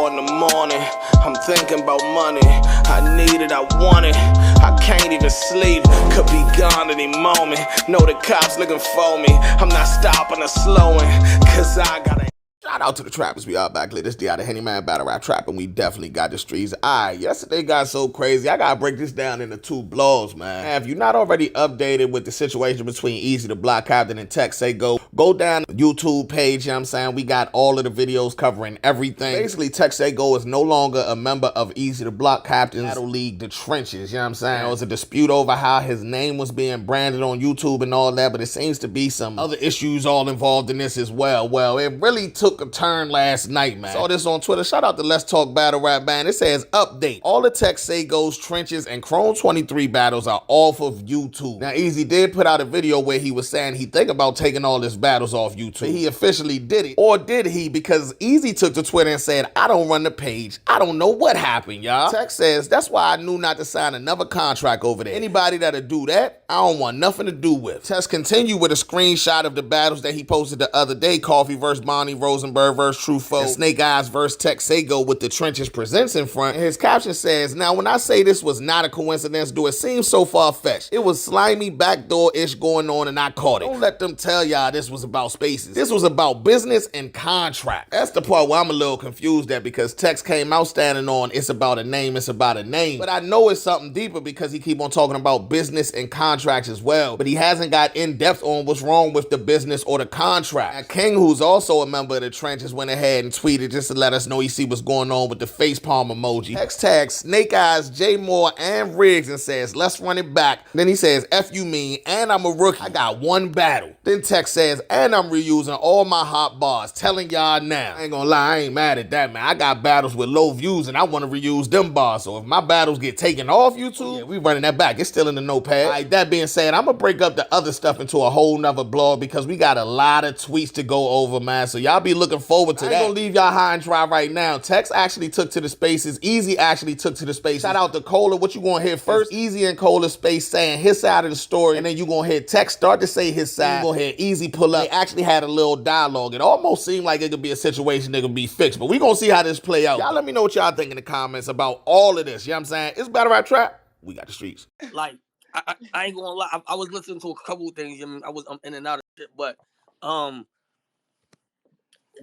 4 in the morning, I'm thinking about money. I need it, I want it, I can't even sleep. Could be gone any moment. Know the cops looking for me. I'm not stopping or slowing, cause I gotta. Shout out to the trappers, we are back lit. This day out of Handyman Battle Rap Trap, and we definitely got the streets. Alright, yesterday got so crazy, I gotta break this down into 2 blogs, man. Now, if you're not already updated with the situation between Eazy the Block Captain and Tech Saygo, go down the YouTube page, you know what I'm saying? We got all of the videos covering everything. Basically, Tech Saygo is no longer a member of Eazy the Block Captain's Battle League, The Trenches, you know what I'm saying? There was a dispute over how his name was being branded on YouTube and all that, but it seems to be some other issues all involved in this as well. Well, it really took a turn last night, man. Saw this on Twitter. Shout out to Let's Talk Battle Rap, man. It says, update. All the Tech Saygo's Trenches and Chrome 23 battles are off of YouTube. Now, Eazy did put out a video where he was saying he think about taking all his battles off YouTube. But he officially did it. Or did he? Because Eazy took to Twitter and said, I don't run the page. I don't know what happened, y'all. Tech says, that's why I knew not to sign another contract over there. Anybody that'll do that, I don't want nothing to do with. Tech continued with a screenshot of the battles that he posted the other day. Coffee versus Bonnie, Rosenberg versus Truffaut, and Snake Eyes versus Tech Saygo with the Trenches Presents in front. And his caption says, now when I say this was not a coincidence, do it seem so far-fetched? It was slimy backdoor-ish going on and I caught it. Don't let them tell y'all this was about spaces. This was about business and contract. That's the part where I'm a little confused at, because Tex came out standing on it's about a name, it's about a name. But I know it's something deeper because he keep on talking about business and contracts as well. But he hasn't got in depth on what's wrong with the business or the contract. Now, King, who's also a member of the Trenches, went ahead and tweeted just to let us know he see what's going on with the facepalm emoji. Tex tags Snake Eyes, J Moore, and Riggs and says, let's run it back. Then he says, F you mean, and I'm a rookie. I got 1 battle. Then Tex says, and I'm reusing all my hot bars. Telling y'all now. I ain't gonna lie, I ain't mad at that, man. I got battles with low views and I want to reuse them bars. So if my battles get taken off YouTube, yeah, we running that back. It's still in the notepad. All right, that being said, I'm gonna break up the other stuff into a whole nother blog because we got a lot of tweets to go over, man. So y'all be looking forward to that. I ain't gonna leave y'all high and dry right now. Tex actually took to the spaces. Eazy actually took to the spaces. Shout out to Cola. What you gonna hear first? Eazy and Cola space saying his side of the story, and then you gonna hear Tex start to say his side. You gonna hear Eazy pull up. They actually had a little dialogue. It almost seemed like it could be a situation that could be fixed, but we gonna see how this play out. Y'all let me know what y'all think in the comments about all of this. You know what I'm saying? It's Battle Rap Trap. We got the streets. Like, I ain't gonna lie. I was listening to a couple of things. I mean, I was in and out of shit, but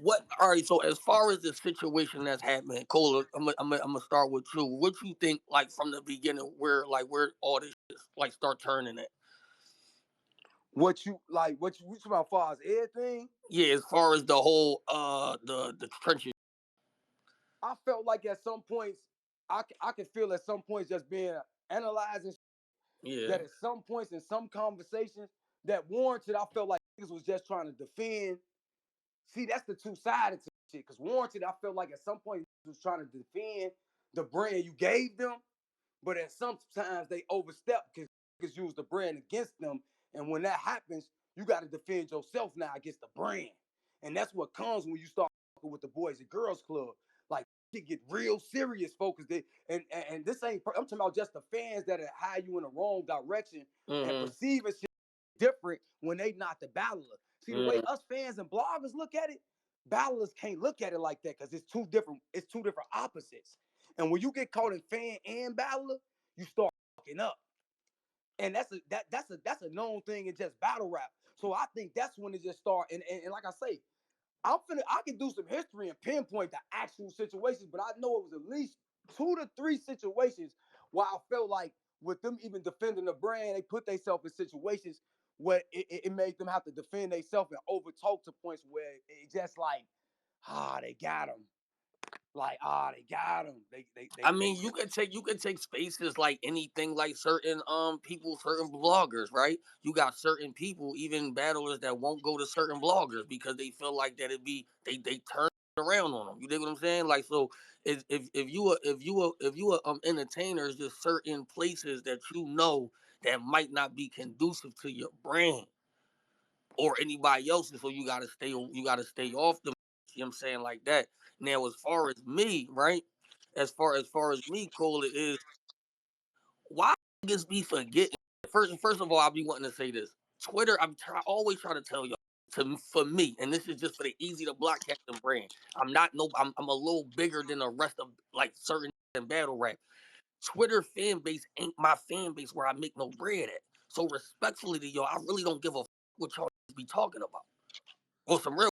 what? All right. So as far as the situation that's happening, Cola, I'm gonna start with you. What you think, like from the beginning, where all this shit, like start turning at? What you talking about as far as everything? Yeah, as far as the whole the Trenches. I felt like at some points, I can feel at some points just being analyzing. Yeah. That at some points in some conversations that warranted, I felt like niggas was just trying to defend. See, that's the two-sided shit. Because warranted, I felt like at some point was trying to defend the brand you gave them, but at sometimes they overstep because niggas use the brand against them. And when that happens, you got to defend yourself now against the brand. And that's what comes when you start with the Boys and Girls Club. Like, it get real serious, folks. And this ain't, I'm talking about just the fans that hire you in the wrong direction and perceiving shit different when they not the battler. See, the way us fans and bloggers look at it, battlers can't look at it like that because it's two different opposites. And when you get caught in fan and battler, you start fucking up. And that's a known thing in just battle rap. So I think that's when it just start. And like I say, I can do some history and pinpoint the actual situations, but I know it was at least 2 to 3 situations where I felt like with them even defending the brand, they put themselves in situations where it made them have to defend themselves and overtalk to points where it just like, they got them. Like, they got them. I mean, you could take spaces like anything, like certain people, certain bloggers, right? You got certain people, even battlers, that won't go to certain bloggers because they feel like that they turn around on them. You dig what I'm saying? Like, so if you are entertainers, there's certain places that you know that might not be conducive to your brand or anybody else's, so you gotta stay off them. You know what I'm saying, like that. Now, as far as me, right? As far as me, Cole, it is why niggas be forgetting. First of all, I'll be wanting to say this. Twitter, I always try to tell y'all, for me, and this is just for the Eazy the Block Captain brand. I'm not no. I'm a little bigger than the rest of like certain in battle rap. Twitter fan base ain't my fan base where I make no bread at. So respectfully to y'all, I really don't give a what y'all be talking about. Well, some real.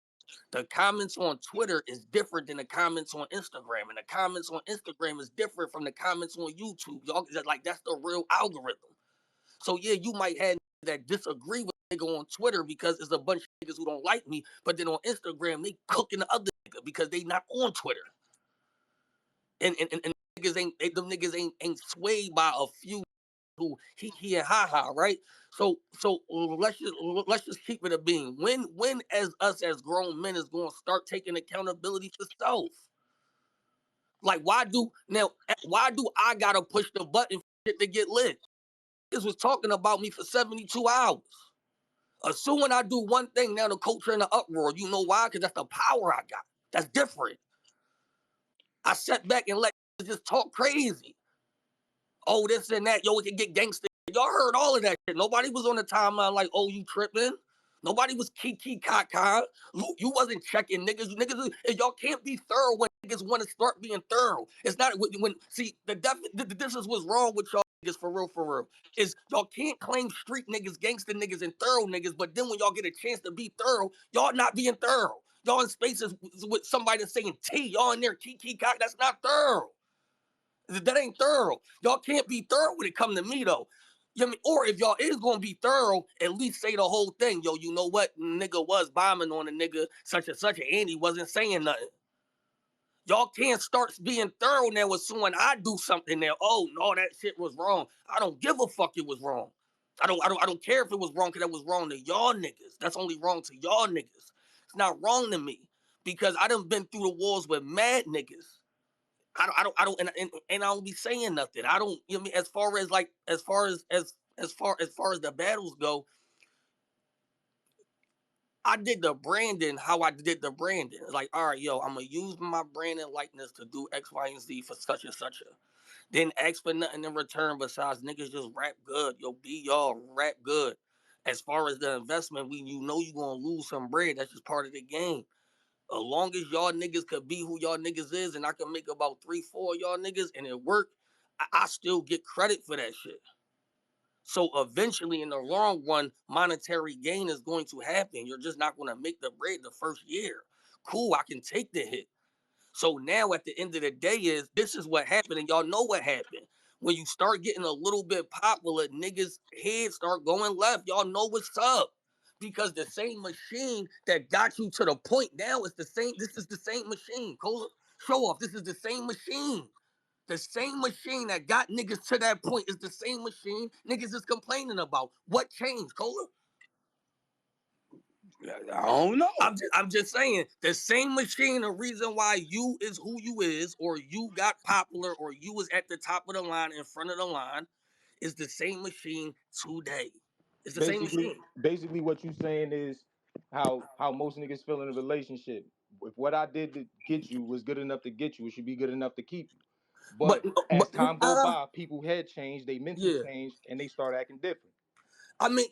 The comments on Twitter is different than the comments on Instagram, and the comments on Instagram is different from the comments on YouTube. Y'all like that's the real algorithm. So yeah, you might have that disagree with nigga on Twitter because it's a bunch of niggas who don't like me, but then on Instagram they cooking the other nigga because they not on Twitter. And niggas them niggas ain't swayed by a few who he and ha, right? So let's just keep it a beam. When as us as grown men is gonna start taking accountability for self? Like why do I gotta push the button for shit to get lit? This was talking about me for 72 hours. Assuming I do one thing, now the culture in the uproar. You know why? Because that's the power I got. That's different. I sat back and let just talk crazy. Oh, this and that. Yo, it can get gangster. Y'all heard all of that shit. Nobody was on the timeline like, oh, you tripping. Nobody was kiki kaka. You wasn't checking niggas. Y'all can't be thorough when niggas want to start being thorough. It's not when see this is what's wrong with y'all niggas for real. Is y'all can't claim street niggas, gangster niggas, and thorough niggas, but then when y'all get a chance to be thorough, y'all not being thorough. Y'all in spaces with somebody that's saying T. Y'all in there kiki kaka. That's not thorough. That ain't thorough. Y'all can't be thorough when it come to me though. You know what I mean? Or if y'all is gonna be thorough, at least say the whole thing. Yo, you know what? Nigga was bombing on a nigga such and such, and he wasn't saying nothing. Y'all can't start being thorough now as soon as I do something there. Oh no, that shit was wrong. I don't give a fuck it was wrong. I don't care if it was wrong because that was wrong to y'all niggas. That's only wrong to y'all niggas. It's not wrong to me. Because I done been through the wars with mad niggas. And I don't be saying nothing. I don't, you know what I mean? As far as like, as far as the battles go, I did the branding how I did the branding. Like, all right, yo, I'm gonna use my branding likeness to do X, Y, and Z for such and such a. Then ask for nothing in return besides niggas just rap good. Yo, be y'all rap good. As far as the investment, you know you gonna lose some bread. That's just part of the game. As long as y'all niggas could be who y'all niggas is, and I can make about 3, 4 y'all niggas, and it work, I still get credit for that shit. So eventually, in the long run, monetary gain is going to happen. You're just not going to make the bread the first year. Cool, I can take the hit. So now at the end of the day this is what happened, and y'all know what happened. When you start getting a little bit popular, niggas' heads start going left. Y'all know what's up. Because the same machine that got you to the point now is the same. This is the same machine. Cola, show off. This is the same machine. The same machine that got niggas to that point is the same machine niggas is complaining about. What changed, Cola? I don't know. I'm just saying the same machine. The reason why you is who you is, or you got popular, or you was at the top of the line, in front of the line, is the same machine today. It's the same Basically, machine. basically, what you saying is how most niggas feel in a relationship. If what I did to get you was good enough to get you, it should be good enough to keep you. But But as but time go by, people head change, they mental yeah. change, and they start acting different. I mean,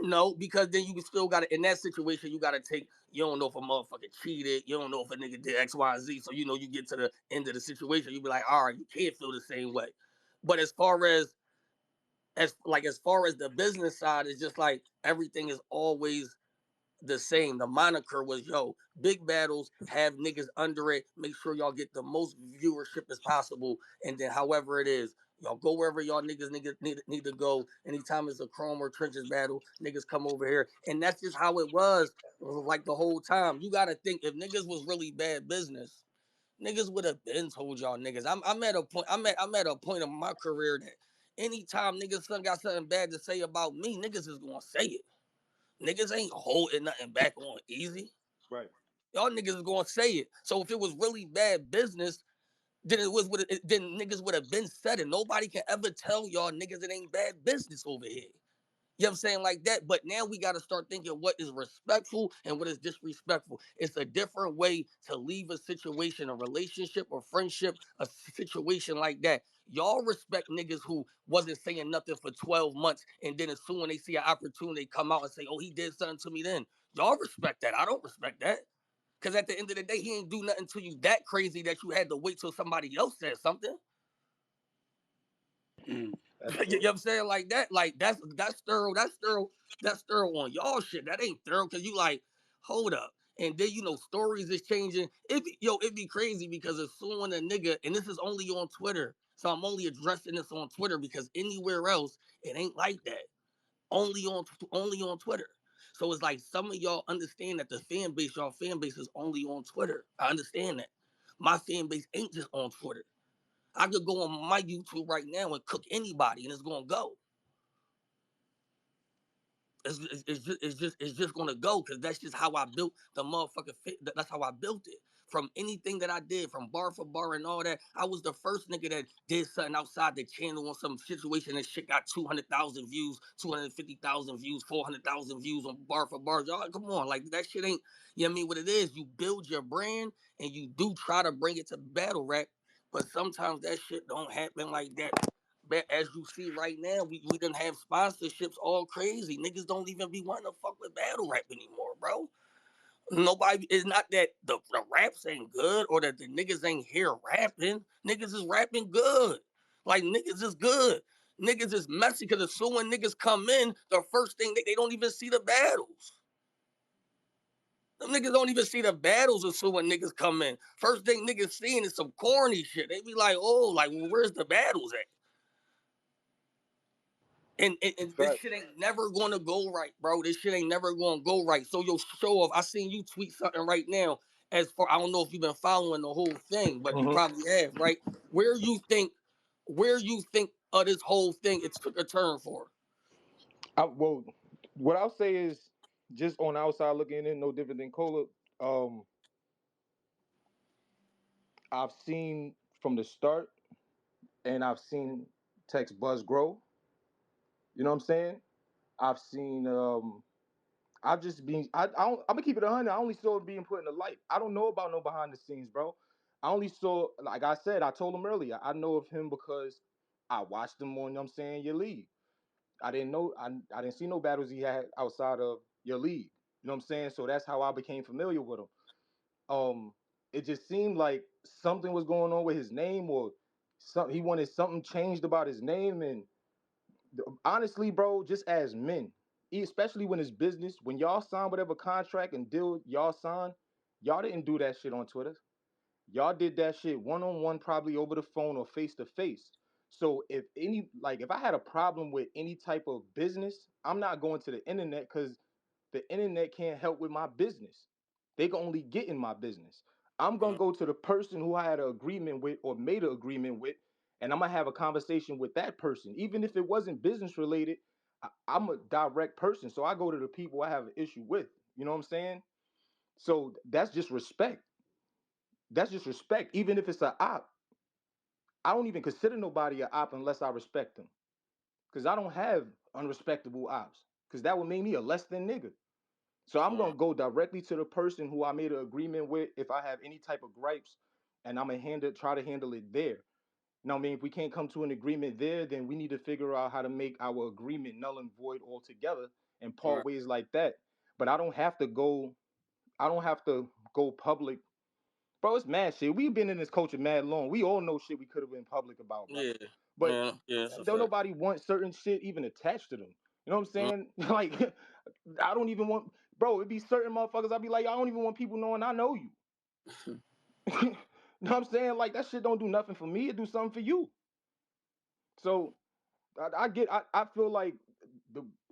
no, because then you still got to, in that situation, you got to take, you don't know if a motherfucker cheated, you don't know if a nigga did X, Y, and Z, so you know you get to the end of the situation, you be like, all right, you can't feel the same way. But as far as the business side, it's just like everything is always the same. The moniker was, yo, big battles, have niggas under it, make sure y'all get the most viewership as possible, and then however it is, y'all go wherever y'all niggas need to go. Anytime it's a chrome or trenches battle, niggas come over here. And that's just how it was like the whole time. You gotta think, if niggas was really bad business, niggas would have been told y'all niggas. I'm at a point, I'm at a point of my career that anytime niggas got something bad to say about me, niggas is gonna say it. Niggas ain't holding nothing back on Eazy. Right. Y'all niggas is gonna say it. So if it was really bad business, then then niggas would have been said it. Nobody can ever tell y'all niggas it ain't bad business over here. You know what I'm saying? Like that. But now we got to start thinking what is respectful and what is disrespectful. It's a different way to leave a situation, a relationship or friendship, a situation like that. Y'all respect niggas who wasn't saying nothing for 12 months and then as soon as they see an opportunity, they come out and say, oh, he did something to me then. Y'all respect that. I don't respect that. Because at the end of the day, he ain't do nothing to you that crazy that you had to wait till somebody else said something. That's You know true. what I'm saying? Like that, like that's thorough, that's thorough on y'all shit. That ain't thorough because you like, hold up. And then stories is changing. It'd be crazy because as soon a nigga, and this is only on Twitter, so I'm only addressing this on Twitter because anywhere else it ain't like that. Only on Twitter. So it's like some of y'all understand that y'all fan base is only on Twitter. I understand that. My fan base ain't just on Twitter. I could go on my YouTube right now and cook anybody, and it's gonna go. It's just gonna go because that's just how I built the motherfucking fit. That's how I built it. From anything that I did, from bar for bar and all that, I was the first nigga that did something outside the channel on some situation and shit got 200,000 views, 250,000 views, 400,000 views on bar for bar. Y'all, come on, like that shit ain't. You know what I mean? What it is, you build your brand and you do try to bring it to battle rap, but sometimes that shit don't happen like that. But as you see right now, we done have sponsorships all crazy. Niggas don't even be wanting to fuck with battle rap anymore, bro. Nobody, it's not that the raps ain't good or that the niggas ain't here rapping. Niggas is rapping good. Like niggas is good. Niggas is messy because as soon when niggas come in, the first thing they don't even see the battles. Them niggas don't even see the battles as soon when niggas come in. First thing niggas seeing is some corny shit. They be like, oh, like, well, where's the battles at? And this Facts. shit ain't never gonna go right, bro. This shit ain't never gonna go right. So yo, show off. I seen you tweet something right now. As for I don't know if you've been following the whole thing, but you Hmm. probably have, right? Where you think, where you think of this whole thing it took a turn for? Well, what I'll say is just on the outside looking in, no different than Cola. Um, I've seen from the start, and I've seen Tech's buzz grow. You know what I'm saying? I've seen. I've just been. I'm gonna keep it 100. I only saw it being put in the light. I don't know about no behind the scenes, bro. I only saw, like I said, I told him earlier. I know of him because I watched him on. You know what I'm saying, your league. I didn't know. I didn't see no battles he had outside of your league. You know what I'm saying? So that's how I became familiar with him. Um, it just seemed like something was going on with his name, or he wanted something changed about his name. And honestly, bro, just as men, especially when it's business, when y'all sign whatever contract and deal y'all sign, y'all didn't do that shit on Twitter. Y'all did that shit one on one, probably over the phone or face to face. So if I had a problem with any type of business, I'm not going to the internet because the internet can't help with my business. They can only get in my business. I'm gonna go to the person who I had an agreement with or made an agreement with, and I'm gonna have a conversation with that person, even if it wasn't business related. I'm a direct person, so I go to the people I have an issue with. You know what I'm saying? So that's just respect. That's just respect. Even if it's a op, I don't even consider nobody a op unless I respect them. Cause I don't have unrespectable ops. Cause that would make me a less than nigga. So I'm gonna go directly to the person who I made an agreement with if I have any type of gripes, and I'm gonna try to handle it there. Now, I mean, if we can't come to an agreement there, then we need to figure out how to make our agreement null and void altogether and part Right. ways like that. But I don't have to go. I don't have to go public, bro. It's mad shit. We've been in this culture mad long. We all know shit we could have been public about, brother. Yeah, But yeah, it's a don't fact. nobody want certain shit even attached to them. You know what I'm Mm. saying? Like, I don't even want, bro. It'd be certain motherfuckers. I'd be like, I don't even want people knowing I know you. You know what I'm saying? Like that shit don't do nothing for me. It do something for you. So I feel like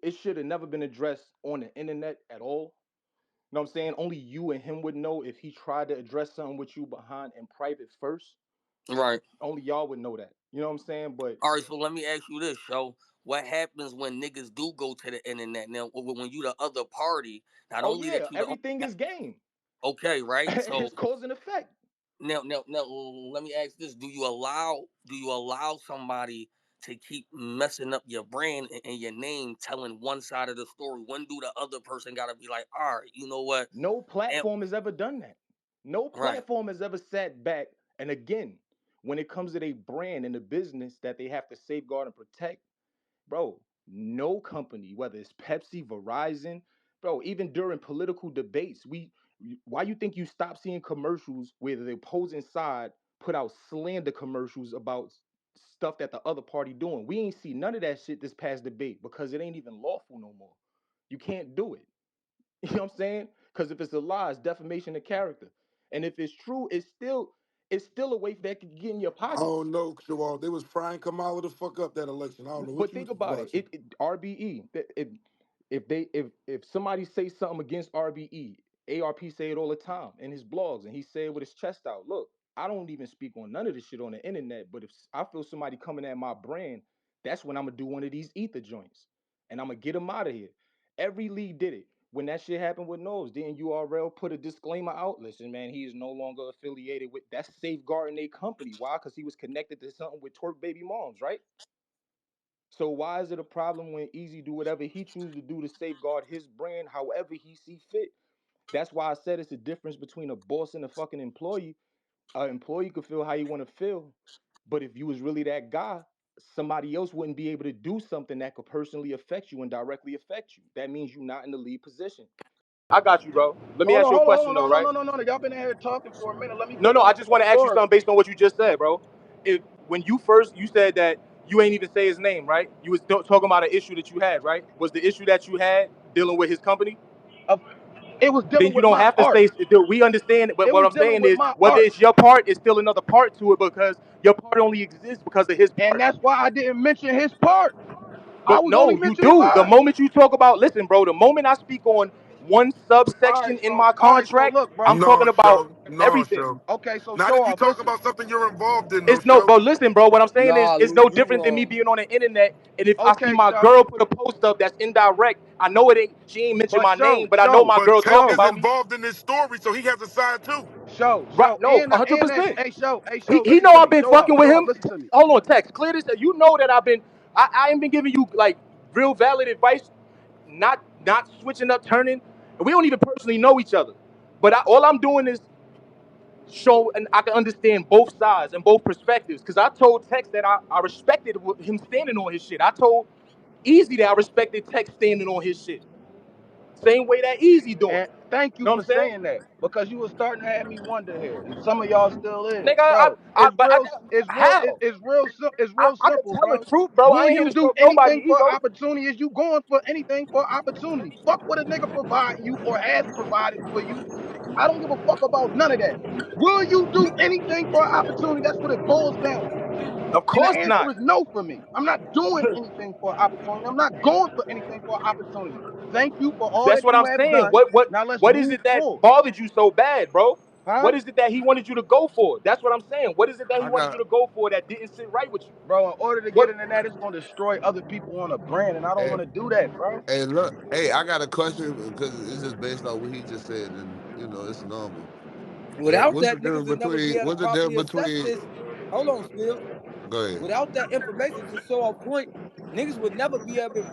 it should have never been addressed on the internet at all. You know what I'm saying? Only you and him would know if he tried to address something with you behind in private first. Right. Only y'all would know that. You know what I'm saying? But All right. So let me ask you this, show. What happens when niggas do go to the internet? Now, when you the other party, not oh only yeah, that you the everything is game. okay, right? So It's cause and effect. now, let me ask this: Do you allow somebody to keep messing up your brand and your name, telling one side of the story? When do the other person gotta be like, all right, you know what? No And, platform has ever done that. No right. platform has ever sat back. And again, when it comes to their brand and the business that they have to safeguard and protect, bro, no company, whether it's Pepsi, Verizon, bro, even during political debates, why you think you stop seeing commercials where the opposing side put out slander commercials about stuff that the other party doing? We ain't see none of that shit this past debate because it ain't even lawful no more. You can't do it. You know what I'm saying? Because if it's a lie, it's defamation of character. And if it's true, it's still a way that could get in your I pockets. don't know, Shawal. They was frying Kamala the fuck up that election. I don't know what But you think was about it. watching. RBE. If somebody say something against RBE, ARP say it all the time in his blogs, and he said with his chest out. Look, I don't even speak on none of this shit on the internet. But if I feel somebody coming at my brand, that's when I'm gonna do one of these ether joints, and I'm gonna get them out of here. Every league did it. When that shit happened with Nose, then URL put a disclaimer out. Listen, man, he is no longer affiliated with. That's safeguarding a company. Why? Because he was connected to something with Twerk Baby Moms, right? So why is it a problem when Eazy do whatever he chooses to do to safeguard his brand however he see fit? That's why I said it's a difference between a boss and a fucking employee. An employee could feel how you want to feel, but if you was really that guy, somebody else wouldn't be able to do something that could personally affect you and directly affect you. That means you're not in the lead position. I got you, bro. Let me Hold ask on, you a hold on, question hold though, on. No, right? no, no, no, no. Y'all been in here talking for a minute. Let me No, get no, in I there just want to ask you before. something based on what you just said, bro. If when you first you said that you ain't even say his name, right? You was talking about an issue that you had, right? Was the issue that you had dealing with his company? Of it was dealing Then you with don't my have to art. say. We understand, but It what was I'm dealing saying with is, my whether art. it's your part, it's still another part to it because your part only exists because of his And part. that's why I didn't mention his part. I But was only no, you mentioning do. The mine. moment you talk about, listen, bro, the moment I speak on one subsection in my All right, so contract, look, I'm bro. talking No, about show. No, everything. show. Okay, so Not show if you off. talk Listen. about something you're involved in, no, It's no, show. but listen, bro. What I'm saying is, Nah, it's Lou, no you different than me wrong. being on the internet. And if I see Okay, my show. girl put a post up that's indirect, I know it ain't. She ain't mentioned But my show, name, but I know show, my But girl Tech talking show, is about me. involved in this story, so he has a side too. show, Right? show, No, and 100. that. percent Hey, show. He Listen know to I've me. been fucking with Show off. him. Listen to me. Hold on, text. Clear this. You know that I've been. I ain't been giving you like real valid advice. Not switching up, turning. And we don't even personally know each other. But all I'm doing is show and I can understand both sides and both perspectives. Because I told Tex that I respected him standing on his shit. I told Easy that I respected Tex standing on his shit. Same way that Easy doing And it. thank You you know for what I'm saying? saying that because you were starting to have me wonder here, and some of y'all still is, Nigga, bro. It's but real. It's real. how? It's real I can simple, tell the bro. truth, bro. I Will ain't here you to do stroke anything nobody's for ego. opportunity? Is you going for anything for opportunity? Fuck what a nigga providing you or has provided for you. I don't give a fuck about none of that. Will you do anything for opportunity? That's what it boils down to. Of And the course answer not. is no for me. I'm not doing anything for opportunity. I'm not going for anything for opportunity. Thank you for all That's that what you I'm have saying. done. Now let's What is move it that forward. bothered you so bad, bro? Huh? What is it that he wanted you to go for? That's what I'm saying. What is it that he I wanted you got. to go for that didn't sit right with you? Bro, in order to get What? into that, it's gonna destroy other people on a brand, and I don't Hey, want to do that, bro. hey, look, hey, I got a question because it's just based on what he just said, and it's normal. Without What's the that, niggas difference would never be between able to what's the properly difference assess between? this. Hold on, Skills. Go ahead. Without that information, just so on point, niggas would never be able to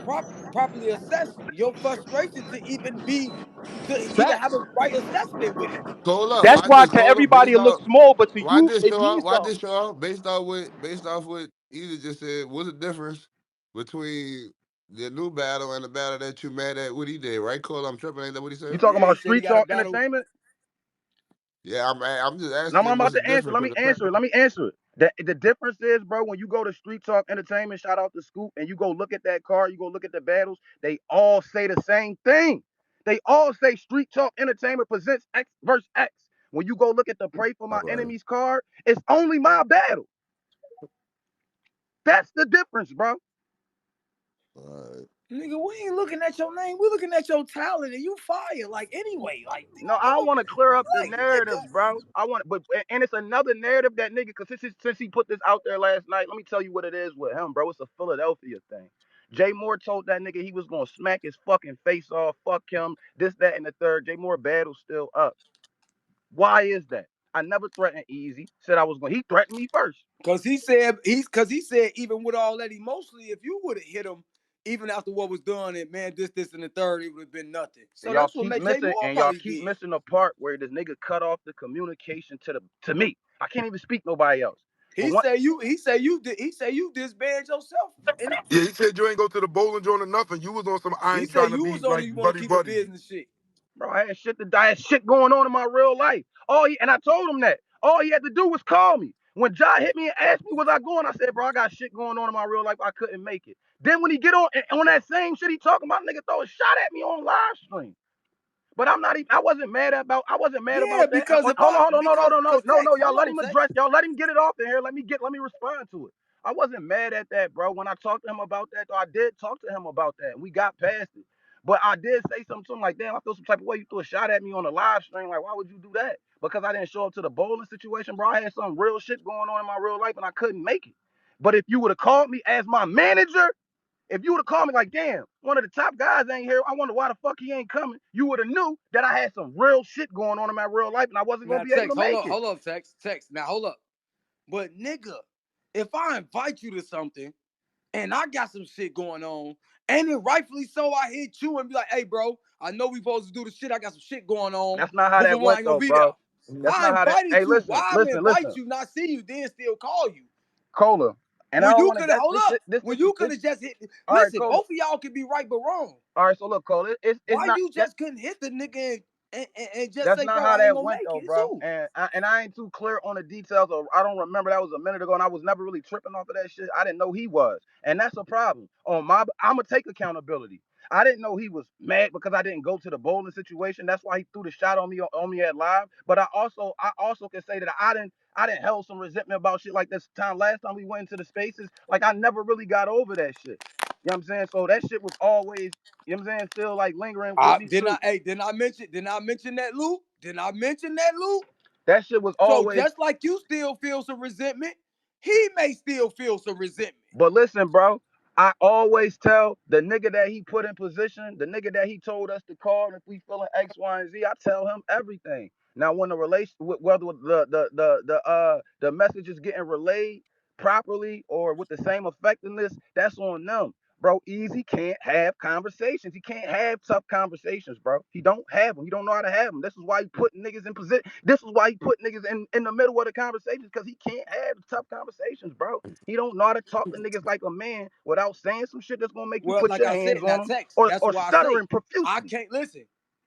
properly assess your frustration to even have Facts. a right assessment with it. So hold up. That's Why why just to hold up everybody based it looks off? small, but to Why you just it show up? means Why something. just show up based off what either just said? What's the difference between the new battle and the battle that you mad at what he did? Right, Cole? I'm tripping. Ain't that what he You said? talking Yeah, he about said he street got a talk battle. entertainment? Yeah, I'm just Now asking I'm him about what's the to answer. difference Let because me the answer it. fact. Let me answer it. The difference is, bro, when you go to Street Talk Entertainment, shout out to Scoop, and you go look at that card, you go look at the battles, they all say the same thing. They all say Street Talk Entertainment presents X versus X. When you go look at the Pray for My All right. Enemies card, it's only my battle. That's the difference, bro. All right. Nigga, we ain't looking at your name. We looking at your talent, and you fire. Like anyway, like No, nigga, I don't want to clear up the like nigga. narratives, bro. I want, but and it's another narrative that nigga, cause since he put this out there last night, let me tell you what it is with him, bro. It's a Philadelphia thing. Jay Moore told that nigga he was gonna smack his fucking face off, fuck him, this, that, and the third. Jay Moore battle's still up. Why is that? I never threatened Easy. Said I was going. He threatened me first. Cause he said even with all that emotionally, if you would have hit him, even after what was done, and man, this, and the third, it would have been nothing. And So y'all that's what keep make K missing, Moore and y'all probably keep did. missing the part where this nigga cut off the communication to me. I can't even speak nobody else. For He one, say you. He say you disband yourself. And Yeah, he said you ain't go to the bowling joint or nothing. You was on some I he ain't said trying to you be was on like it. You want to buddy keep it buddy. business shit. bro, I had shit going on in my real life. And I told him that. All he had to do was call me. When Jai hit me and asked me was I going, I said, bro, I got shit going on in my real life. I couldn't make it. Then when he get on that same shit he talking about, nigga throw a shot at me on live stream. But I'm not even. I wasn't mad Yeah, about that. because if Hold I on, hold on, no, no, because no, no, because no, no. text, Y'all hold let on, him text. address. Y'all let him get it off in here. Let me respond to it. I wasn't mad at that, bro. When I talked to him about that, though, I did talk to him about that, and we got past it. But I did say something to him like, damn, I feel some type of way. You threw a shot at me on the live stream. Like, why would you do that? Because I didn't show up to the bowling situation, bro. I had some real shit going on in my real life, and I couldn't make it. But if you would have called me as my manager, if you would have called me like, damn, one of the top guys ain't here, I wonder why the fuck he ain't coming, you would have knew that I had some real shit going on in my real life and I wasn't gonna Now be able text, to make it. hold up, text. Now hold up. But nigga, if I invite you to something and I got some shit going on, and then rightfully so, I hit you and be like, hey, bro, I know we supposed to do the shit. I got some shit going on. That's not how Boom, that boom, I went ain't gonna though, be there. bro. That's I not how that. invited Hey, you. listen, Why I'm listen, invite listen, you, not see you, then still call you? Cola. And I When don't you want to. could have hold This up. shit. When you could have just hit. All right, Listen, Cola. both of y'all could be right but wrong. All right, so look, Cola. It's Why not you that. just couldn't hit the nigga and just That's say, not bro, how I ain't that gonna went make though, it? It's bro. who? And I ain't too clear on the details. Of, I don't remember. That was a minute ago, and I was never really tripping off of that shit. I didn't know he was, and that's a problem. I'ma take accountability. I didn't know he was mad because I didn't go to the bowling situation. That's why he threw the shot on me at live. But I also can say that I didn't held some resentment about shit like this time last time we went into the spaces. Like I never really got over that shit. You know what I'm saying? So that shit was always, you know what I'm saying, still like lingering with me too. Didn't I mention that, Luke? Didn't I mention that, Luke? That shit was So always. just like you still feel some resentment, he may still feel some resentment. But listen, bro, I always tell the nigga that he put in position, the nigga that he told us to call if we feeling X, Y, and Z, I tell him everything. Now, when the relation, whether the message is getting relayed properly or with the same effectiveness, that's on them. Bro, Easy can't have conversations. He can't have tough conversations, bro. He don't have them. He don't know how to have them. This is why he put niggas in position. This is why he put niggas in the middle of the conversations because he can't have tough conversations, bro. He don't know how to talk to niggas like a man without saying some shit that's gonna make you Well, put like your I said, hands now on him text. or, That's or why I say stuttering I profusely. can't listen.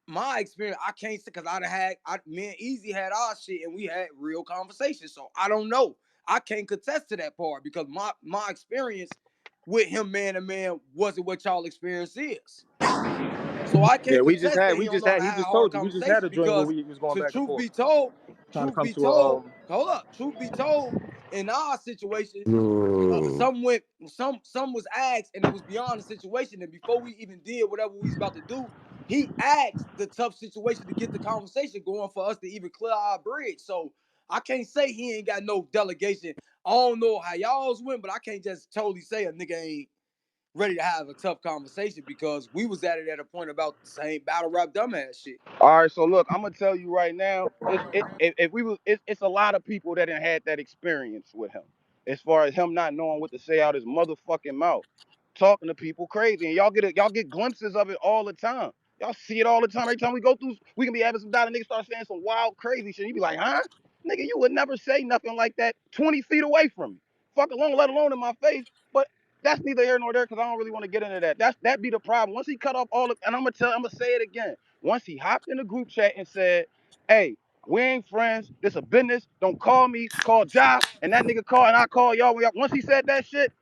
My experience, I can't say because me and Easy had our shit and we had real conversations. So I don't know. I can't contest to that part because my experience with him man to man wasn't what y'all experience is. So I Yeah, can't contest that he don't know how to he have just hard told you. We just had conversations a joint where because we was going to back and forth, trying to truth come be to a told, hold up, truth be told, in our situation, No. some was asked and it was beyond the situation. And before we even did whatever we was about to do, he asked the tough situation to get the conversation going for us to even clear our bridge. So I can't say he ain't got no delegation. I don't know how y'all's went, but I can't just totally say a nigga ain't ready to have a tough conversation because we was at it at a point about the same battle rap dumbass shit. All right, so look, I'm gonna tell you right now, if we was, it's a lot of people that didn't had that experience with him, as far as him not knowing what to say out his motherfucking mouth, talking to people crazy, and y'all get glimpses of it all the time. Y'all see it all the time. Every time we go through, we can be having some doubt, and niggas start saying some wild, crazy shit. You be like, huh, nigga, you would never say nothing like that 20 feet away from me, fuck alone, let alone in my face. But that's neither here nor there because I don't really want to get into that. That be the problem. Once he cut off all of, and I'm gonna say it again. Once he hopped in the group chat and said, hey, we ain't friends. This a business. Don't call me. Call Ja. And that nigga called and I call y'all. Once he said that shit,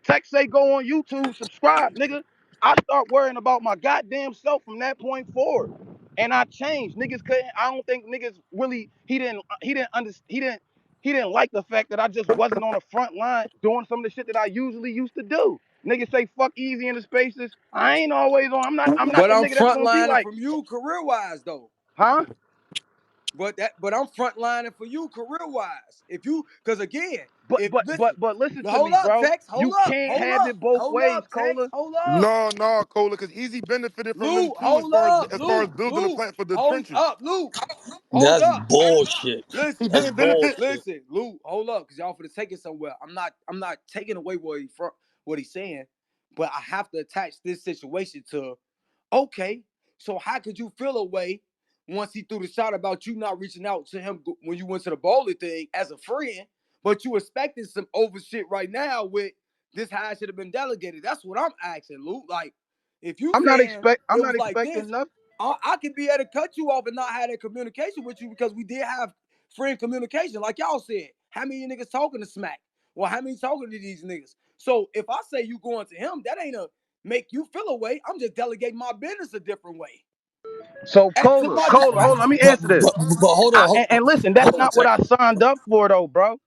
Tech Saygo on YouTube, subscribe, nigga. I start worrying about my goddamn self from that point forward. And I changed. Niggas couldn't, I don't think niggas really, he didn't like the fact that I just wasn't on the front line doing some of the shit that I usually used to do. Niggas say fuck Easy in the spaces. I ain't always on. I'm not But the I'm nigga that's gonna be frontlining like, from you career wise though. huh? But I'm frontlining for you career wise. If you because again, But if but but listen, but listen to hold me, up, bro. Tex, You can't have it both ways, Tex, Cola. hold up. No, Cola, because Easy benefited from them Luke, too, hold up, as far as building the Luke, plant for the hold trenches. up, Luke. Hold That's up. bullshit. Listen, That's bullshit. listen, Lou, hold up, cause y'all finna take it somewhere. I'm not taking away what he's saying, but I have to attach this situation to okay. So how could you feel a way once he threw the shot about you not reaching out to him when you went to the bowling thing as a friend, but you expecting some over shit right now with this how it should have been delegated? That's what I'm asking, Lou. Like, if you saying I'm it not was like this, expecting nothing. I could be able to cut you off and not have that communication with you because we did have friend communication, like y'all said. How many niggas talking to Smack? Well, how many talking to these niggas? So if I say you going to him, that ain't a make you feel a way. I'm just delegating my business a different way. So To Cola, my Cola, hold on, let me answer this. But hold on, And listen, hold that's on, not what Tech. I signed up for though, bro.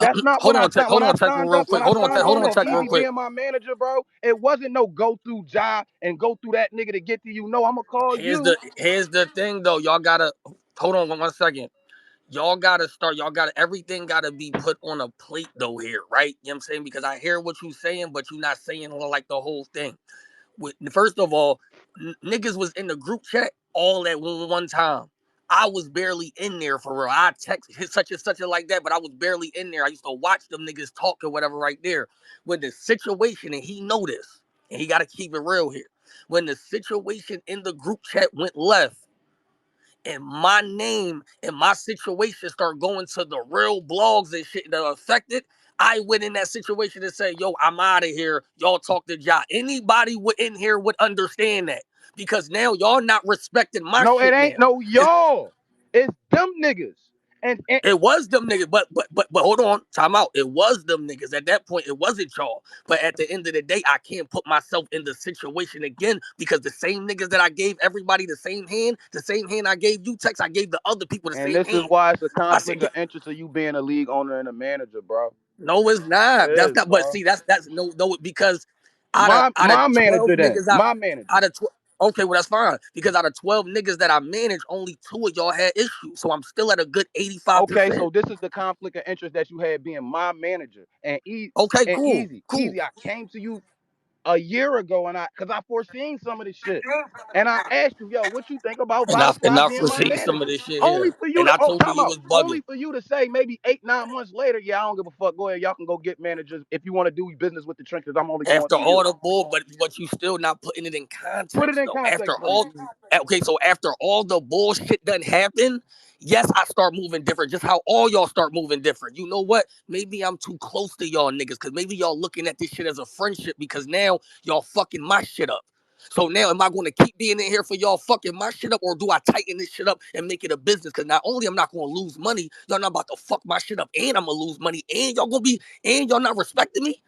That's not what Hold I on, Tech. signed. Hold on, Tech, real quick. When I Hold on, Tech. signed Hold on on, with Tech, real Eazy quick. being my manager, bro, it wasn't no go through Ja and go through that nigga to get to you. No, I'ma call you. Here's the thing though. Y'all gotta hold on 1 second. Y'all gotta start. Y'all gotta everything gotta be put on a plate though here, right? You know what I'm saying? Because I hear what you saying, but you're not saying like the whole thing. First of all, niggas was in the group chat all at one time. I was barely in there for real. I text such and such and like that, but I was barely in there. I used to watch them niggas talk or whatever right there. When the situation, and he noticed, and he got to keep it real here. When the situation in the group chat went left, and my name and my situation start going to the real blogs and shit that are affected, I went in that situation and say, yo, I'm out of here. Y'all talk to Ja. Anybody in here would understand that. Because now y'all not respecting my No, it shit ain't now. no y'all. It's them niggas. And It was them niggas, but hold on, time out. It was them niggas. At that point, it wasn't y'all. But at the end of the day, I can't put myself in the situation again because the same niggas that I gave everybody the same hand I gave you, Tex, I gave the other people the and same this is hand. why it's a I said, conflict of interest of you being a league owner and a manager, bro. no, it's It not. That's is, not. But bro. see, that's no because out of My 12 manager then. niggas My manager. out of 12. Okay, well that's fine because out of 12 niggas that I managed, only 2 of y'all had issues, so I'm still at a good Okay, 85%. so this is the conflict of interest that you had being my manager Okay, and cool, cool. Easy. I came to you a year ago and because I foreseen some of this shit. And I asked you, yo, what you think about And Butterfly I being my foresee some of manager? this shit Only here, for you and to I told you time you out. was bugging. Only for you to say maybe 8, 9 months later, yeah, I don't give a fuck. Go ahead, y'all can go get managers if you want to do business with the trenches. I'm only going After through you. all the bull, but you still not putting it in Put it context in though. After context for me, all, Easy. okay, so after all the bullshit done happened, yes, I start moving different. Just how all y'all start moving different. You know what? Maybe I'm too close to y'all niggas because maybe y'all looking at this shit as a friendship because now y'all fucking my shit up. So now am I going to keep being in here for y'all fucking my shit up or do I tighten this shit up and make it a business? Because not only I'm not going to lose money, y'all not about to fuck my shit up and I'm going to lose money and y'all going to be, and y'all not respecting me.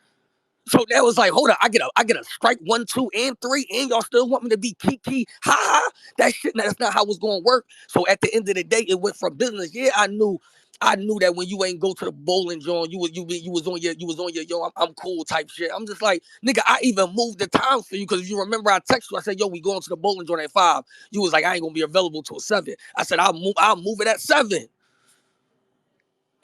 So that was like, hold on, I get a strike 1, 2, and 3, and y'all still want me to be kiki, ha ha. That shit, that's not how it's gonna work. So at the end of the day, it went from business. Yeah, I knew that when you ain't go to the bowling joint, you was on your yo, I'm cool type shit. I'm just like, nigga, I even moved the times for you because if you remember I texted you, I said, yo, we going to the bowling joint at 5. You was like, I ain't gonna be available till 7. I said, I'll move it at 7.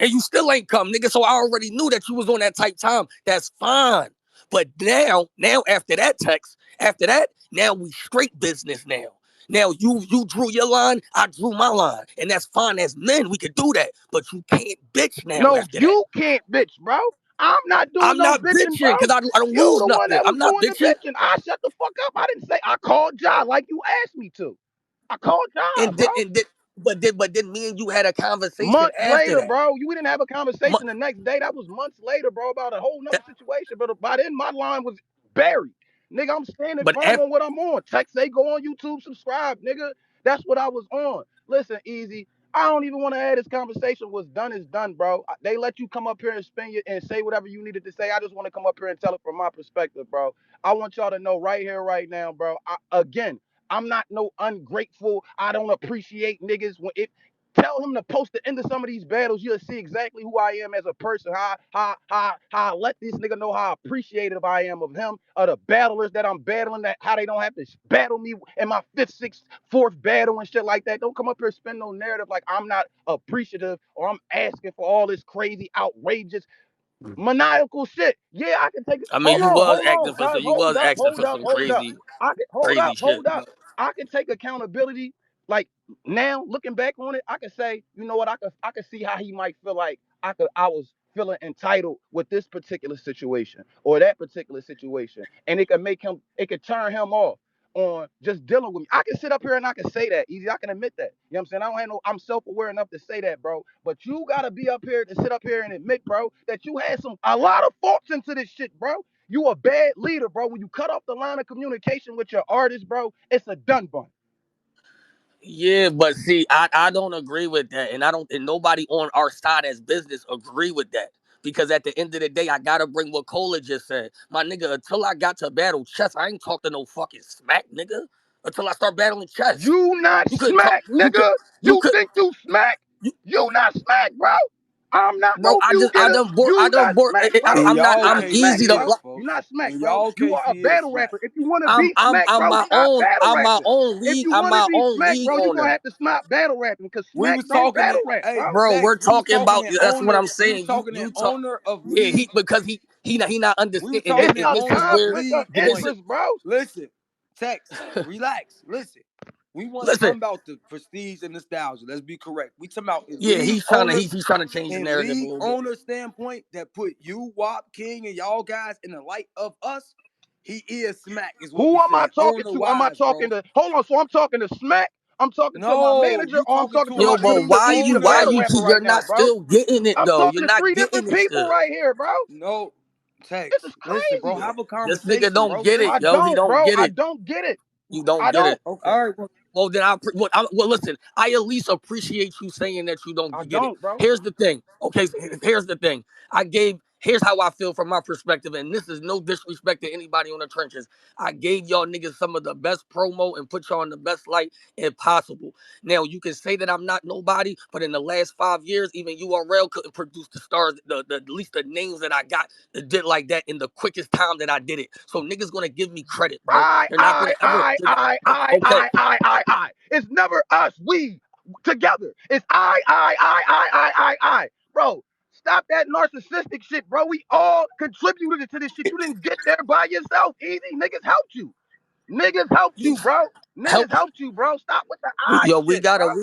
And you still ain't come, nigga. So I already knew that you was on that tight time. That's fine. But now after that text, after that, now we straight business now. Now you drew your line, I drew my line. And that's fine. As men, we could do that. But you can't bitch now No, after that. you can't bitch, bro. I'm not doing I'm no not bitching, bro. bitching because I don't You lose the one nothing. that was I'm not doing the bitching. bitching. I shut the fuck up. I didn't say I called Ja like you asked me to. I called Ja, And bro. then me and you had a conversation Months after later, that. bro. We didn't have a conversation the next day. That was months later, bro, about a whole nother situation. But by then, my line was buried. Nigga, I'm standing But firm on what I'm on. Tech Saygo on YouTube, subscribe, nigga. That's what I was on. Listen, Easy. I don't even want to have this conversation. What's done is done, bro. They let you come up here and spin your and say whatever you needed to say. I just want to come up here and tell it from my perspective, bro. I want y'all to know right here, right now, bro. Again, I'm not no ungrateful. I don't appreciate niggas. Tell him to post the end of some of these battles. You'll see exactly who I am as a person. How I let this nigga know how appreciative I am of him, of the battlers that I'm battling, that how they don't have to battle me in my fifth, sixth, fourth battle and shit like that. Don't come up here and spin no narrative like I'm not appreciative or I'm asking for all this crazy, outrageous, maniacal shit. Yeah, I can take it. I mean, Hold on, cuz. you was acting for some Hold up. crazy I can crazy shit. hold up. I can take accountability. Like Now looking back on it, I can say, you know what, I could see how he might feel like I was feeling entitled with this particular situation or that particular situation. And it could turn him off on just dealing with me. I can sit up here and I can say that easy. I can admit that. You know what I'm saying? I don't have no I'm self-aware enough to say that, bro. But you gotta be up here to sit up here and admit, bro, that you had a lot of faults into this shit, bro. You a bad leader, bro. When you cut off the line of communication with your artist, bro, it's a done bun. Yeah, but see, I don't agree with that, and I don't, and nobody on our side as business agree with that. Because at the end of the day, I gotta bring what Cola just said. My nigga, until I got to battle chess, I ain't talk to no fucking smack, nigga. Until I start battling chess. You not You couldn't talk, smack, nigga. you You could, think you smack? you, You not smack, bro. I'm not bro, no view getter. I You done not bored, smack, bro. In You y'all not I'm case, smack, he easy to bro. is, block. You folks. not smack, In bro. y'all You case, are a he is battle smack. rapper. If you want to be smack, bro, stop battle rapping. If you want to I'm my be own smack, league bro, you gonna owner. have to stop battle rapping because We smack was don't talking to, battle rap, hey, bro. Bro, Tex, we're we was talking talking about to that's what owner, I'm we was saying. talking to You talk, owner of yeah, league. because he not We was understanding, talking It's to and a this is owner of where conflict of league this. point. interest, bro. Listen, Tex, relax. Listen, we weren't Listen, talking about the prestige and nostalgia. Let's be correct. We talking about in yeah, league owner, he's trying to change the in narrative a league little bit. owner standpoint that put you, Wop, King, and y'all guys in the light of us. He is smack, is what we Who am I saying. talking Owner to? Am I wise, talking bro. to? Hold on. So I'm talking to smack. I'm talking to my No, manager, you or I'm talking talking to to a Yo, but league Easy the why owner. battle you rapper you're right now, not bro. still getting it I'm though? You're talking to not three getting different it people still. right here, bro. No, This Tex. is Listen, bro. crazy. Have a This nigga conversation, don't bro. get it, I Listen. yo. He don't, don't bro. get I it. don't get it. You don't I get don't. it. Okay. All right. Well, then well, listen. I at least appreciate you saying that you don't I get it. don't, bro. Here's the thing. Okay. Here's the thing. Here's how I feel from my perspective, and this is no disrespect to anybody on the trenches. I gave y'all niggas some of the best promo and put y'all in the best light possible. Now you can say that I'm not nobody, but in the last 5 years, even URL couldn't produce the stars, the at least the names that I got that did like that in the quickest time that I did it. So niggas gonna give me credit, bro. I, They're not I, gonna ever. Okay. I. It's never us. We together. It's I. Bro, stop that narcissistic shit, bro. We all contributed to this shit. You didn't get there by yourself. Easy. Niggas helped you. Niggas helped You you, bro. Niggas help. helped you, bro. Stop with the I Yo, shit, bro.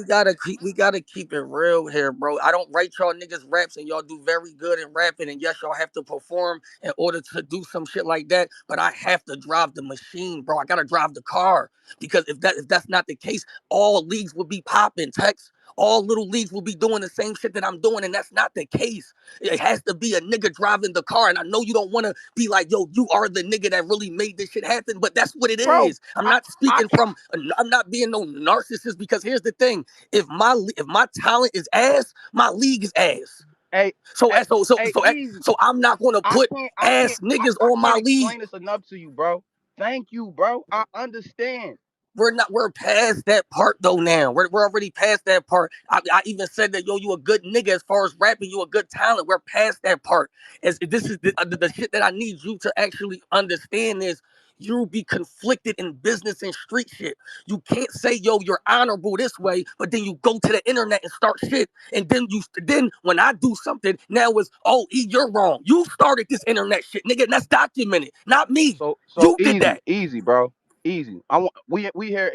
we gotta keep it real here, bro. I don't write y'all niggas raps and y'all do very good in rapping, and yes, y'all have to perform in order to do some shit like that. But I have to drive the machine, bro. I gotta drive the car because if that's not the case, all leagues would be popping. Text. All little leagues will be doing the same shit that I'm doing, and that's not the case. It has to be a nigga driving the car, and I know you don't want to be like, yo, you are the nigga that really made this shit happen, but that's what it Bro, is. I'm I, not I speaking can't. from, I'm not being no narcissist because here's the thing: if my talent is ass, my league is ass. Hey, So hey, so so hey, so easy. so I'm not gonna put ass niggas I on my can't league. explain this enough to you, bro. Thank you, bro. I understand. We're past that part though now. We're already past that part. I even said that yo, you a good nigga as far as rapping, you a good talent. We're past that part. As this is the shit that I need you to actually understand is you'll be conflicted in business and street shit. You can't say yo, you're honorable this way, but then you go to the internet and start shit, and then when I do something, now it's oh E, you're wrong. You started this internet shit, nigga, and that's documented, not me. So You did easy, that. easy, bro, easy. I want we hear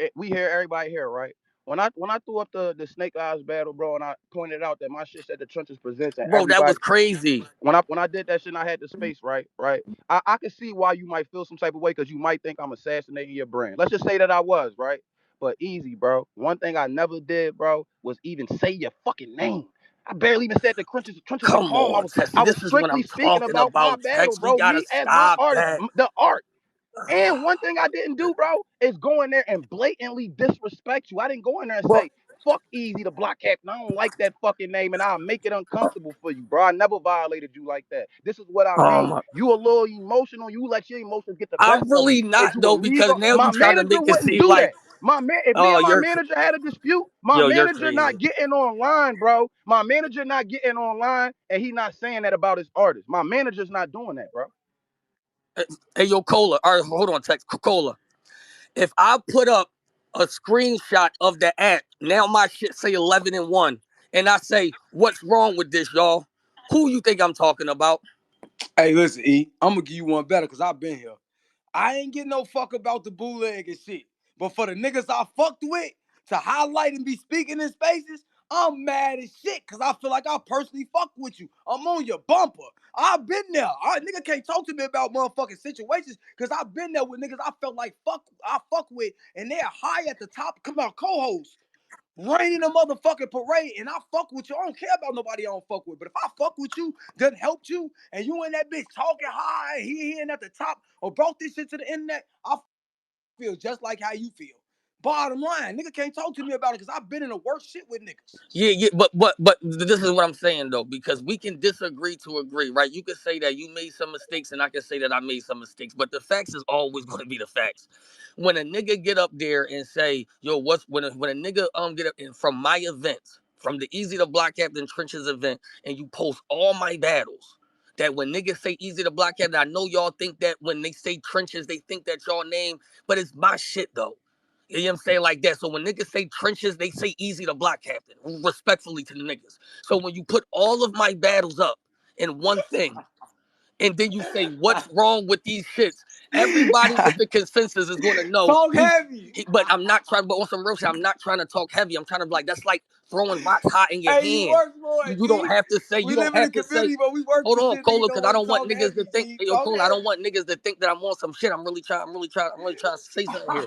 everybody here, right? When I threw up the Snake Eyes battle, bro, and I pointed out that my shit said the trenches presents and Bro, that was everybody crazy. when I did that shit and I had the space, right. I could see why you might feel some type of way because you might think I'm assassinating your brand. Let's just say that I was, right? But easy, bro. One thing I never did, bro, was even say your fucking name. I barely even said the crunches of Come home. I on, was Tessie. I was This is what strictly I'm speaking talking about my about, battle, Tex. We bro. gotta Me as my stop artist, that. the art. And one thing I didn't do, bro, is go in there and blatantly disrespect you. I didn't go in there and Bro, say, fuck Easy the Block Captain. I don't like that fucking name and I'll make it uncomfortable for you, bro. I never violated you like that. This is what I mean. um, You a little emotional. You let your emotions get the best I'm of you. really not Is you a though league? because now My you trying to manager make it wouldn't seem do like, that. If me oh, and my manager had a dispute, my you're manager not crazy. getting online, bro. My manager not getting online and he not saying that about his artist. My manager's not doing that, bro. Hey, yo, Cola. All right, hold on, Tex. Cola. If I put up a screenshot of the app, now my shit say 11-1, and I say, what's wrong with this, y'all? Who you think I'm talking about? Hey, listen, E, I'm gonna give you one better because I've been here. I ain't getting no fuck about the bootleg and shit. But for the niggas I fucked with, to highlight and be speaking in spaces, I'm mad as shit because I feel like I personally fuck with you. I'm on your bumper. I've been there. Nigga can't talk to me about motherfucking situations because I've been there with niggas I felt like I fuck with, and they're high at the top. Come on, co-host. Raining a motherfucking parade, and I fuck with you. I don't care about nobody I don't fuck with. But if I fuck with you, done helped you, and you in that bitch talking high, he and at the top, or brought this shit to the internet, I feel just like how you feel. Bottom line, nigga can't talk to me about it because I've been in the worst shit with niggas. Yeah, but this is what I'm saying though, because we can disagree to agree, right? You can say that you made some mistakes, and I can say that I made some mistakes, but the facts is always going to be the facts. When a nigga get up there and say, "Yo, when a nigga get up from my events, from the Easy to Block Captain Trenches event, and you post all my battles." That when niggas say Easy to Block Captain, I know y'all think that when they say Trenches, they think that y'all name, but it's my shit though. You know what I'm saying? Like that. So when niggas say Trenches, they say Easy to Block Captain, respectfully to the niggas. So when you put all of my battles up in one thing, and then you say, what's wrong with these shits? Everybody with the consensus is going to know. Talk heavy. But I'm not trying, but on some real shit, I'm not trying to talk heavy. I'm trying to be like, that's like throwing rocks hot in your Hey, you hand. work for it, You don't E. have to say, We live in a community, but we work hold for on, shit, nigga. Cola, Don't because I want to don't want talk niggas to heavy, think, G. yo, Talk Cola, I heavy. don't want niggas to think that I'm on some shit. I'm really trying to say something here.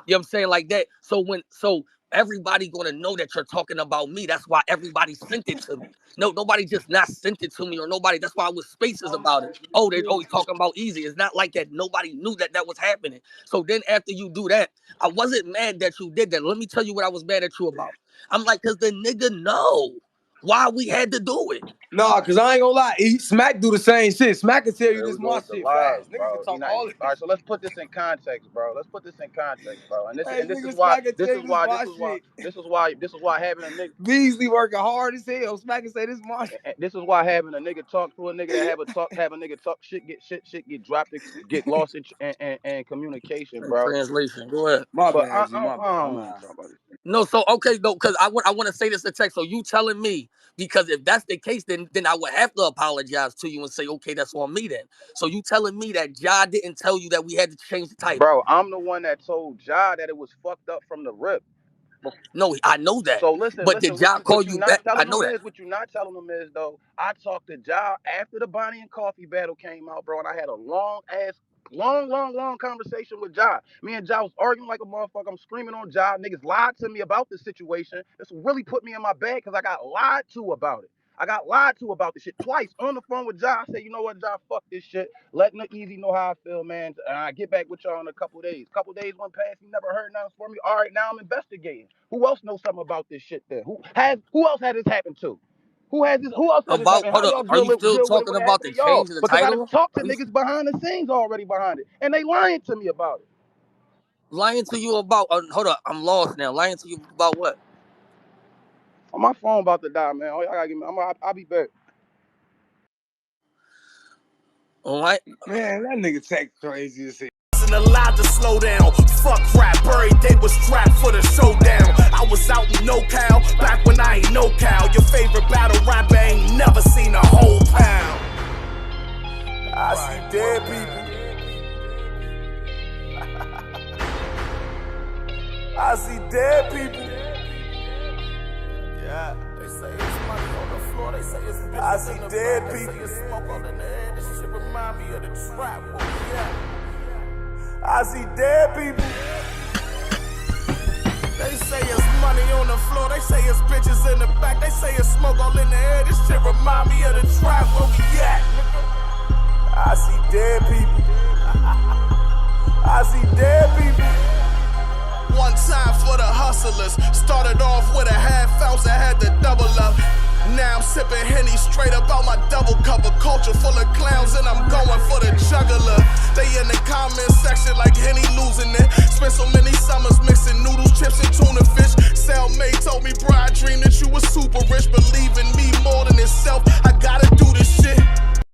You know what I'm saying? Like that. So everybody gonna know that you're talking about me. That's why everybody sent it to me. No, nobody just not sent it to me, or nobody. That's why I was spaces about it. Oh, they're always talking about Easy. It's not like that. Nobody knew that that was happening. So then after you do that, I wasn't mad that you did that. Let me tell you what I was mad at you about. I'm like, cause the nigga know why we had to do it. Nah, cause I ain't gonna lie, E. Smack do the same shit. Smack can tell you There this we go my with the shit lies, fast. Niggas can bro. He talk not. all All right, this. so let's put this in context, bro. Let's put this in context, bro. And Hey, this is nigga, why Smack can this tell is you this why this my is why shit. this is why having a nigga. Beasley working hard as hell. Smack can say this my shit. This is why having a nigga talk to a nigga that have a nigga talk shit get dropped, get lost in communication, bro. Translation. Go ahead. My But bad, G. My I bad. don't I'm want high. to talk about this. No, so okay though, because I want to say this to Tech. So you telling me, because if that's the case, then I would have to apologize to you and say, okay, that's on me then. So you telling me that Ja didn't tell you that we had to change the title? Bro, I'm the one that told Ja that it was fucked up from the rip. No, I know that. So listen, But did listen. Ja call What you you back? not I telling know them that. is what you not telling them is though. I talked to Ja after the Bonnie and Coffee battle came out, bro, and I had a long conversation with Ja. Me and Ja was arguing like a motherfucker. I'm screaming on Ja. Niggas lied to me about the situation. This really put me in my bag because I got lied to about it. I got lied to about this shit twice on the phone with Ja. I said, you know what, Ja, fuck this shit. Letting the Easy know how I feel, man. I get back with y'all in a couple days. Couple days went past. He never heard nothing from me. All right, now I'm investigating. Who else knows something about this shit then? Who else had this happen to? Who else had this About happen? How hold up, y'all are you still deal with it talking when it about happened the to y'all? change of the Because I done title? talked to Are you niggas behind the scenes already behind it. And they lying to me about it. lying to you about? Hold up, I'm lost now. Lying to you about what? Oh, my phone about to die, man. Oh, y'all gotta give me, I'll be back. All right. Man, that nigga Tech crazy as hell. Wasn't allowed to slow down. Fuck rap, every day was trapped for the showdown. I was out in NoCal, back when I ain't no cow. Your favorite battle rapper ain't never seen a whole pound. I see dead people. I see dead people. Yeah, they say it's money on the floor. They say it's bitches. I see dead people. They say it's smoke on the air. This shit remind me of the trap. Yeah. I see dead people. They say it's money on the floor. They say it's bitches in the back. They say it's smoke all in the air. This shit remind me of the trap. Where we at? I see dead people. I see dead people. One time for the hustlers. Started off with a half ounce, I had to double up. Now I'm sipping Henny straight up out my double cup. A culture full of clowns and I'm going for the juggler. They in the comment section like Henny losing it. Spent so many summers mixing noodles, chips, and tuna fish. Cellmate told me, bro, I dreamed that you was super rich. Believe in me more